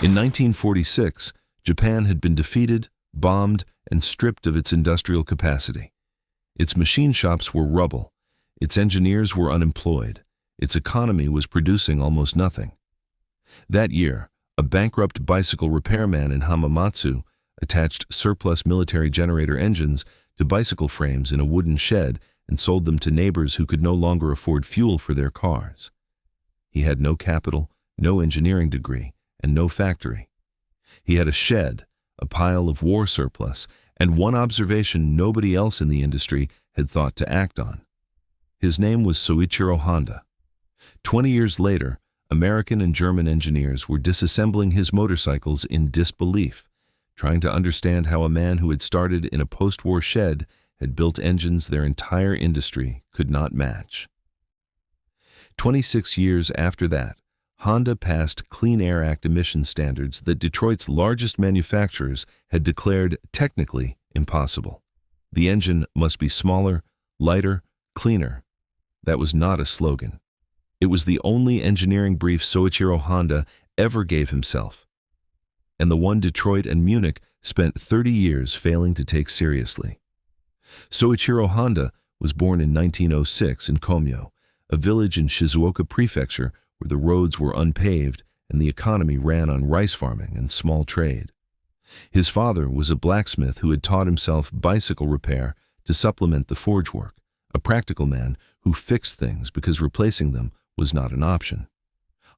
In 1946, Japan had been defeated, bombed, and stripped of its industrial capacity. Its machine shops were rubble, its engineers were unemployed, its economy was producing almost nothing. That year, a bankrupt bicycle repairman in Hamamatsu attached surplus military generator engines to bicycle frames in a wooden shed and sold them to neighbors who could no longer afford fuel for their cars. He had no capital, no engineering degree, and no factory. He had a shed, a pile of war surplus, and one observation nobody else in the industry had thought to act on. His name was Soichiro Honda. 20 years later, American and German engineers were disassembling his motorcycles in disbelief, trying to understand how a man who had started in a post-war shed had built engines their entire industry could not match. 26 years after that, Honda passed Clean Air Act emission standards that Detroit's largest manufacturers had declared technically impossible. The engine must be smaller, lighter, cleaner. That was not a slogan. It was the only engineering brief Soichiro Honda ever gave himself, and the one Detroit and Munich spent 30 years failing to take seriously. Soichiro Honda was born in 1906 in Komyo, a village in Shizuoka Prefecture where the roads were unpaved and the economy ran on rice farming and small trade. His father was a blacksmith who had taught himself bicycle repair to supplement the forge work, a practical man who fixed things because replacing them was not an option.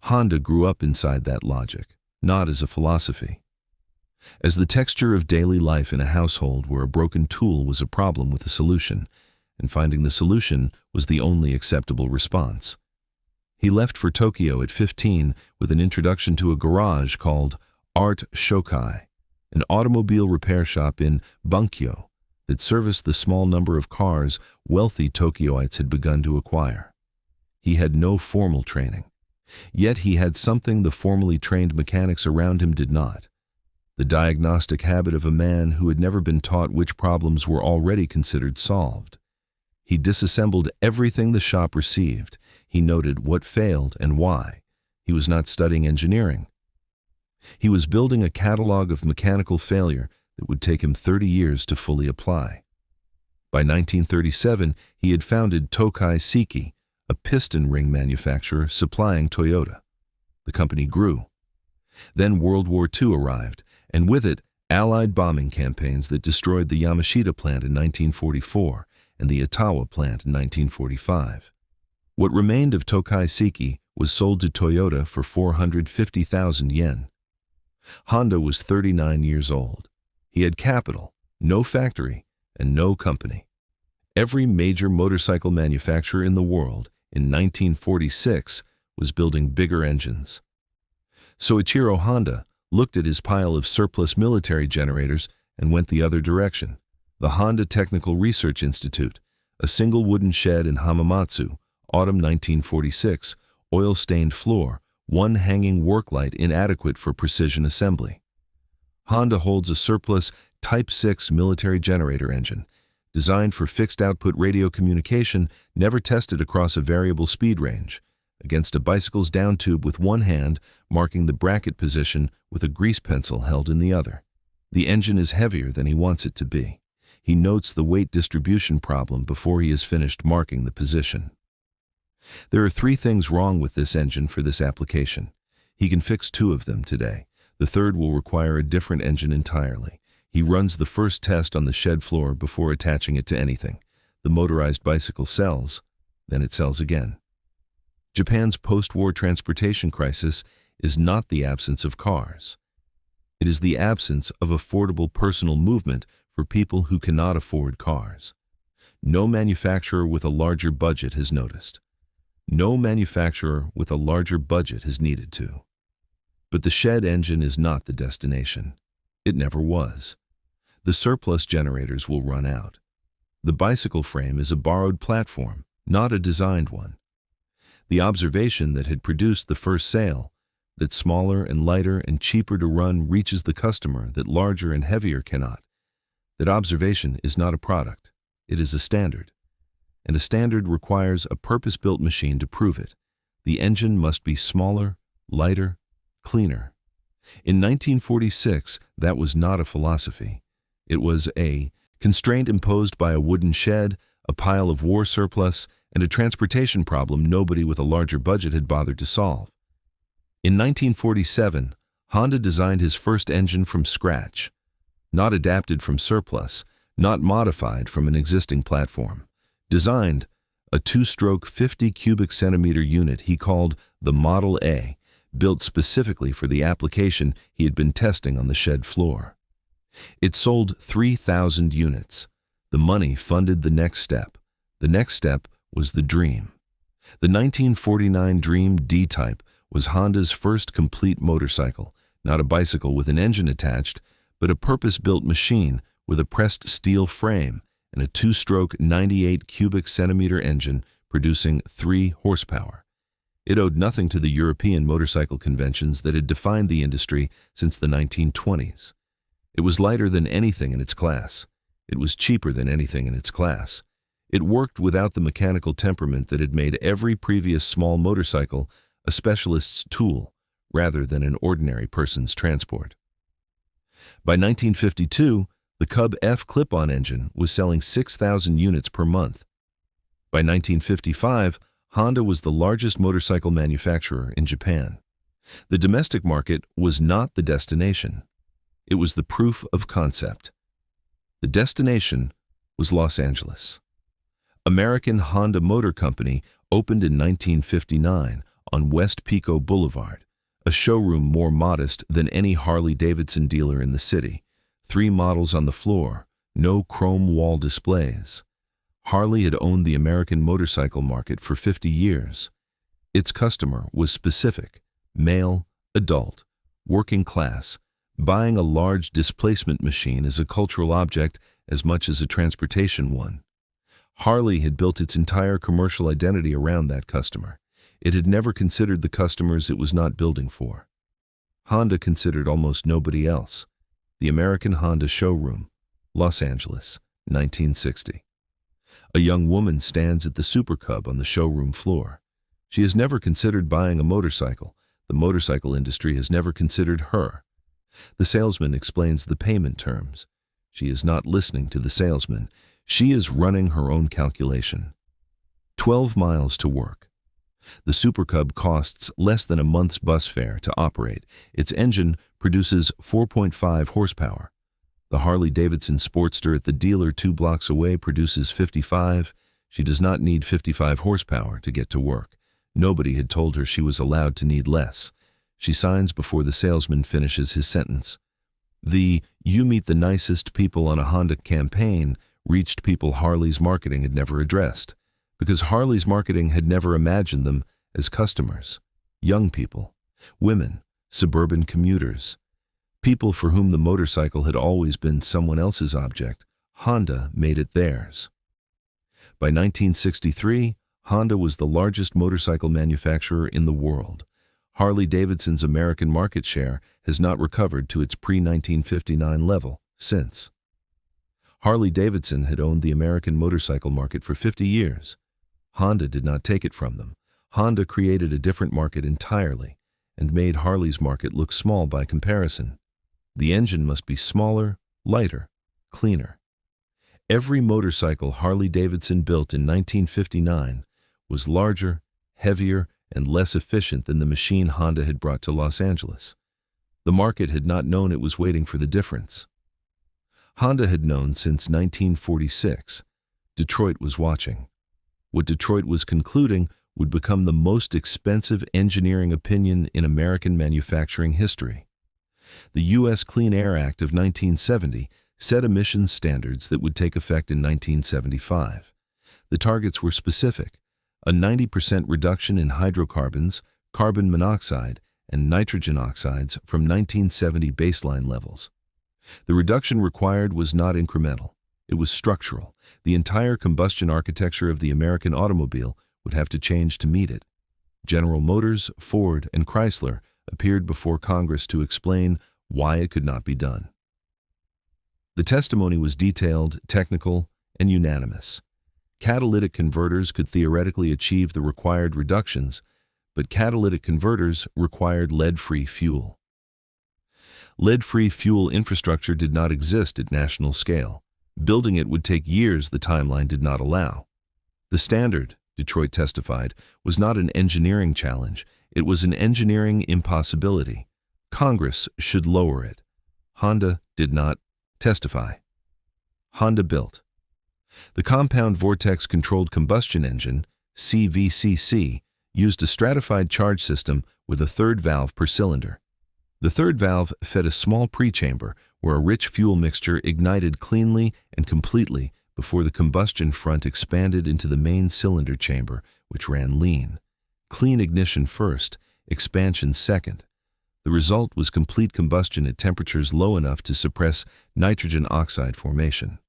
Honda grew up inside that logic, not as a philosophy. As the texture of daily life in a household where a broken tool was a problem with a solution, and finding the solution was the only acceptable response. He left for Tokyo at 15 with an introduction to a garage called Art Shokai, an automobile repair shop in Bunkyo that serviced the small number of cars wealthy Tokyoites had begun to acquire. He had no formal training, yet he had something the formally trained mechanics around him did not: the diagnostic habit of a man who had never been taught which problems were already considered solved. He disassembled everything the shop received. He noted what failed and why. He was not studying engineering. He was building a catalog of mechanical failure that would take him 30 years to fully apply. By 1937, he had founded Tokai Seiki, a piston ring manufacturer supplying Toyota. The company grew. Then World War II arrived, and with it, Allied bombing campaigns that destroyed the Yamashita plant in 1944 and the Ottawa plant in 1945. What remained of Tokai Seiki was sold to Toyota for 450,000 yen. Honda was 39 years old. He had capital, no factory, and no company. Every major motorcycle manufacturer in the world in 1946 was building bigger engines. Soichiro Honda looked at his pile of surplus military generators and went the other direction. The Honda Technical Research Institute, a single wooden shed in Hamamatsu, autumn 1946, oil-stained floor, one hanging work light inadequate for precision assembly. Honda holds a surplus Type 6 military generator engine, designed for fixed-output radio communication, never tested across a variable speed range, against a bicycle's down tube with one hand marking the bracket position with a grease pencil held in the other. The engine is heavier than he wants it to be. He notes the weight distribution problem before he has finished marking the position. There are 3 things wrong with this engine for this application. He can fix 2 of them today. The third will require a different engine entirely. He runs the first test on the shed floor before attaching it to anything. The motorized bicycle sells, then it sells again. Japan's post-war transportation crisis is not the absence of cars. It is the absence of affordable personal movement for people who cannot afford cars. No manufacturer with a larger budget has noticed. No manufacturer with a larger budget has needed to. But the shed engine is not the destination. It never was. The surplus generators will run out. The bicycle frame is a borrowed platform, not a designed one. The observation that had produced the first sale, that smaller and lighter and cheaper to run reaches the customer that larger and heavier cannot, that observation is not a product, it is a standard. And a standard requires a purpose-built machine to prove it. The engine must be smaller, lighter, cleaner. In 1946, that was not a philosophy. It was a constraint imposed by a wooden shed, a pile of war surplus, and a transportation problem nobody with a larger budget had bothered to solve. In 1947, Honda designed his first engine from scratch, not adapted from surplus, not modified from an existing platform. Designed a two-stroke 50 cubic centimeter unit he called the Model A, built specifically for the application he had been testing on the shed floor. It sold 3,000 units. The money funded the next step. The next step was the Dream. The 1949 Dream D-Type was Honda's first complete motorcycle, not a bicycle with an engine attached, but a purpose-built machine with a pressed steel frame and a two-stroke 98 cubic centimeter engine producing 3 horsepower. It owed nothing to the European motorcycle conventions that had defined the industry since the 1920s. It was lighter than anything in its class. It was cheaper than anything in its class. It worked without the mechanical temperament that had made every previous small motorcycle a specialist's tool rather than an ordinary person's transport. By 1952, the Cub F clip-on engine was selling 6,000 units per month. By 1955, Honda was the largest motorcycle manufacturer in Japan. The domestic market was not the destination. It was the proof of concept. The destination was Los Angeles. American Honda Motor Company opened in 1959 on West Pico Boulevard, a showroom more modest than any Harley-Davidson dealer in the city. 3 models on the floor, no chrome wall displays. Harley had owned the American motorcycle market for 50 years. Its customer was specific, male, adult, working class. Buying a large displacement machine is a cultural object as much as a transportation one. Harley had built its entire commercial identity around that customer. It had never considered the customers it was not building for. Honda considered almost nobody else. The American Honda Showroom, Los Angeles, 1960. A young woman stands at the Super Cub on the showroom floor. She has never considered buying a motorcycle. The motorcycle industry has never considered her. The salesman explains the payment terms. She is not listening to the salesman. She is running her own calculation. 12 miles to work. The Super Cub costs less than a month's bus fare to operate. Its engine produces 4.5 horsepower. The Harley-Davidson Sportster at the dealer 2 blocks away produces 55. She does not need 55 horsepower to get to work. Nobody had told her she was allowed to need less. She signs before the salesman finishes his sentence. The "You meet the nicest people on a Honda" campaign reached people Harley's marketing had never addressed, because Harley's marketing had never imagined them as customers, young people, women, suburban commuters, people for whom the motorcycle had always been someone else's object. Honda made it theirs. By 1963, Honda was the largest motorcycle manufacturer in the world. Harley-Davidson's American market share has not recovered to its pre-1959 level since. Harley-Davidson had owned the American motorcycle market for 50 years. Honda did not take it from them. Honda created a different market entirely and made Harley's market look small by comparison. The engine must be smaller, lighter, cleaner. Every motorcycle Harley-Davidson built in 1959 was larger, heavier, and less efficient than the machine Honda had brought to Los Angeles. The market had not known it was waiting for the difference. Honda had known since 1946. Detroit was watching. What Detroit was concluding would become the most expensive engineering opinion in American manufacturing history. The U.S. Clean Air Act of 1970 set emissions standards that would take effect in 1975. The targets were specific: a 90% reduction in hydrocarbons, carbon monoxide, and nitrogen oxides from 1970 baseline levels. The reduction required was not incremental. It was structural. The entire combustion architecture of the American automobile would have to change to meet it. General Motors, Ford, and Chrysler appeared before Congress to explain why it could not be done. The testimony was detailed, technical, and unanimous. Catalytic converters could theoretically achieve the required reductions, but catalytic converters required lead-free fuel. Lead-free fuel infrastructure did not exist at national scale. Building it would take years the timeline did not allow. The standard, Detroit testified, was not an engineering challenge. It was an engineering impossibility. Congress should lower it. Honda did not testify. Honda built. The compound vortex-controlled combustion engine, CVCC, used a stratified charge system with a third valve per cylinder. The third valve fed a small pre-chamber where a rich fuel mixture ignited cleanly and completely before the combustion front expanded into the main cylinder chamber, which ran lean. Clean ignition first, expansion second. The result was complete combustion at temperatures low enough to suppress nitrogen oxide formation.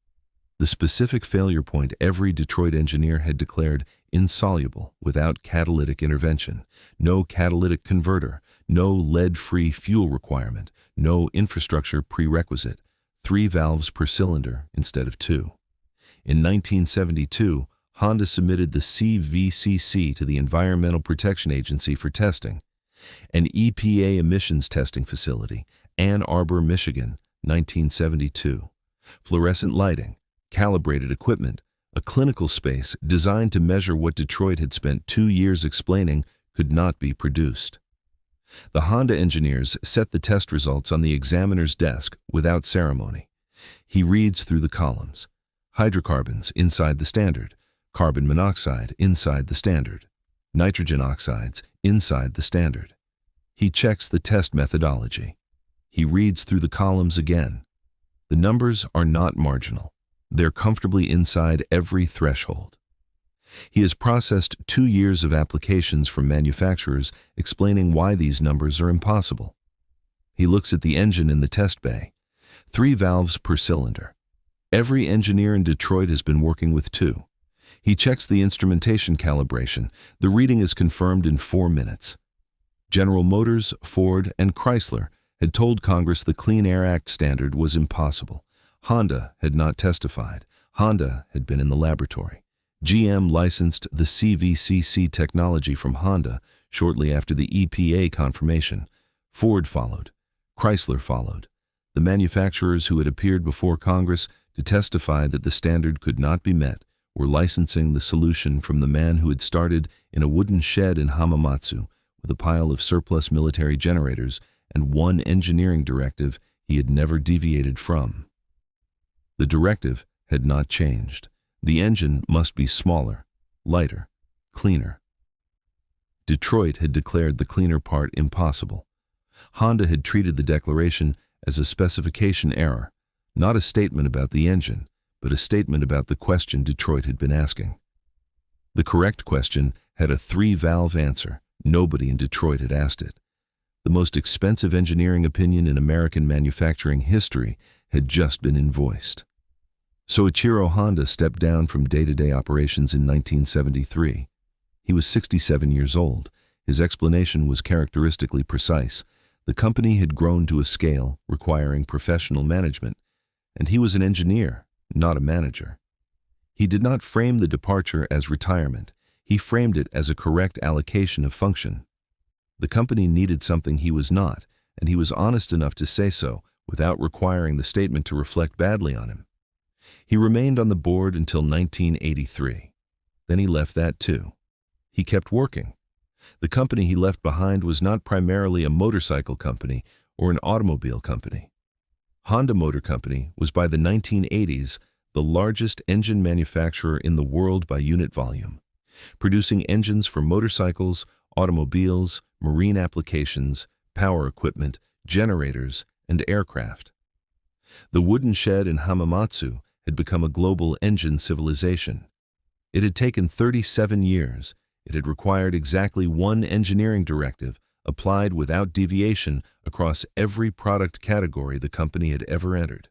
The specific failure point every Detroit engineer had declared insoluble without catalytic intervention. No catalytic converter, no lead-free fuel requirement, no infrastructure prerequisite, 3 valves per cylinder instead of 2. In 1972, Honda submitted the CVCC to the Environmental Protection Agency for testing. An EPA emissions testing facility, Ann Arbor, Michigan, 1972. Fluorescent lighting, calibrated equipment, a clinical space designed to measure what Detroit had spent 2 years explaining could not be produced. The Honda engineers set the test results on the examiner's desk without ceremony. He reads through the columns. Hydrocarbons inside the standard, carbon monoxide inside the standard, nitrogen oxides inside the standard. He checks the test methodology. He reads through the columns again. The numbers are not marginal. They're comfortably inside every threshold. He has processed 2 years of applications from manufacturers explaining why these numbers are impossible. He looks at the engine in the test bay. 3 valves per cylinder. Every engineer in Detroit has been working with 2. He checks the instrumentation calibration. The reading is confirmed in 4 minutes. General Motors, Ford, and Chrysler had told Congress the Clean Air Act standard was impossible. Honda had not testified. Honda had been in the laboratory. GM licensed the CVCC technology from Honda shortly after the EPA confirmation. Ford followed. Chrysler followed. The manufacturers who had appeared before Congress to testify that the standard could not be met were licensing the solution from the man who had started in a wooden shed in Hamamatsu with a pile of surplus military generators and one engineering directive he had never deviated from. The directive had not changed. The engine must be smaller, lighter, cleaner. Detroit had declared the cleaner part impossible. Honda had treated the declaration as a specification error, not a statement about the engine, but a statement about the question Detroit had been asking. The correct question had a 3-valve answer. Nobody in Detroit had asked it. The most expensive engineering opinion in American manufacturing history had just been invoiced. Soichiro Honda stepped down from day-to-day operations in 1973. He was 67 years old. His explanation was characteristically precise. The company had grown to a scale requiring professional management, and he was an engineer, not a manager. He did not frame the departure as retirement. He framed it as a correct allocation of function. The company needed something he was not, and he was honest enough to say so without requiring the statement to reflect badly on him. He remained on the board until 1983. Then he left that too. He kept working. The company he left behind was not primarily a motorcycle company or an automobile company. Honda Motor Company was by the 1980s the largest engine manufacturer in the world by unit volume, producing engines for motorcycles, automobiles, marine applications, power equipment, generators, and aircraft. The wooden shed in Hamamatsu had become a global engine civilization. It had taken 37 years. It had required exactly one engineering directive applied without deviation across every product category the company had ever entered.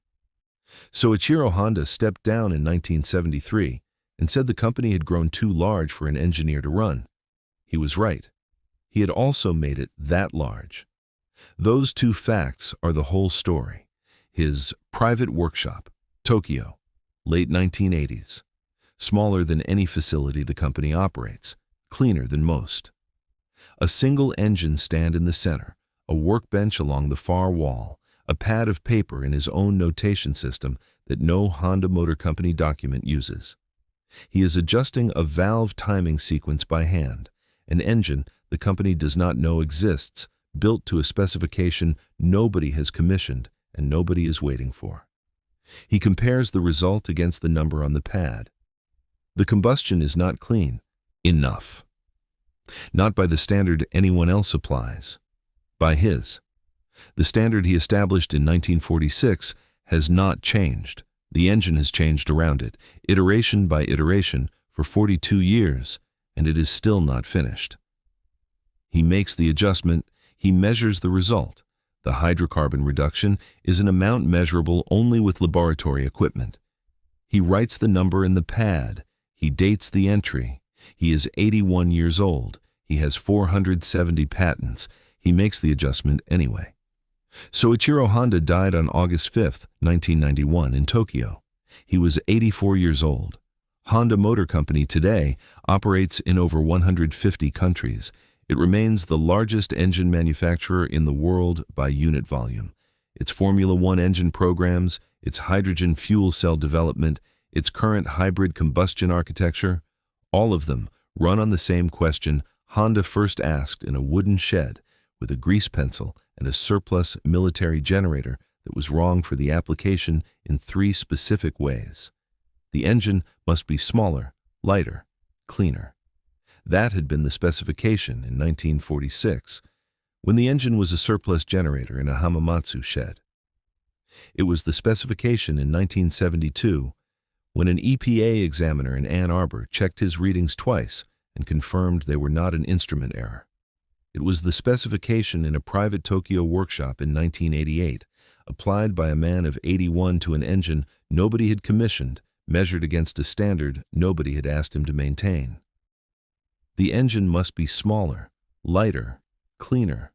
Soichiro Honda stepped down in 1973 and said the company had grown too large for an engineer to run. He was right. He had also made it that large. Those 2 facts are the whole story. His private workshop, Tokyo, late 1980s. Smaller than any facility the company operates, cleaner than most. A single engine stand in the center, a workbench along the far wall, a pad of paper in his own notation system that no Honda Motor Company document uses. He is adjusting a valve timing sequence by hand, an engine the company does not know exists, built to a specification nobody has commissioned and nobody is waiting for. He compares the result against the number on the pad. The combustion is not clean enough. Not by the standard anyone else applies, by his. The standard he established in 1946 has not changed. The engine has changed around it, iteration by iteration, for 42 years, and it is still not finished. He makes the adjustment, he measures the result. The hydrocarbon reduction is an amount measurable only with laboratory equipment. He writes the number in the pad. He dates the entry. He is 81 years old. He has 470 patents. He makes the adjustment anyway. Soichiro Honda died on August 5, 1991 in Tokyo. He was 84 years old. Honda Motor Company today operates in over 150 countries. It remains the largest engine manufacturer in the world by unit volume. Its Formula One engine programs, its hydrogen fuel cell development, its current hybrid combustion architecture, all of them run on the same question Honda first asked in a wooden shed with a grease pencil and a surplus military generator that was wrong for the application in 3 specific ways. The engine must be smaller, lighter, cleaner. That had been the specification in 1946, when the engine was a surplus generator in a Hamamatsu shed. It was the specification in 1972, when an EPA examiner in Ann Arbor checked his readings twice and confirmed they were not an instrument error. It was the specification in a private Tokyo workshop in 1988, applied by a man of 81 to an engine nobody had commissioned, measured against a standard nobody had asked him to maintain. The engine must be smaller, lighter, cleaner.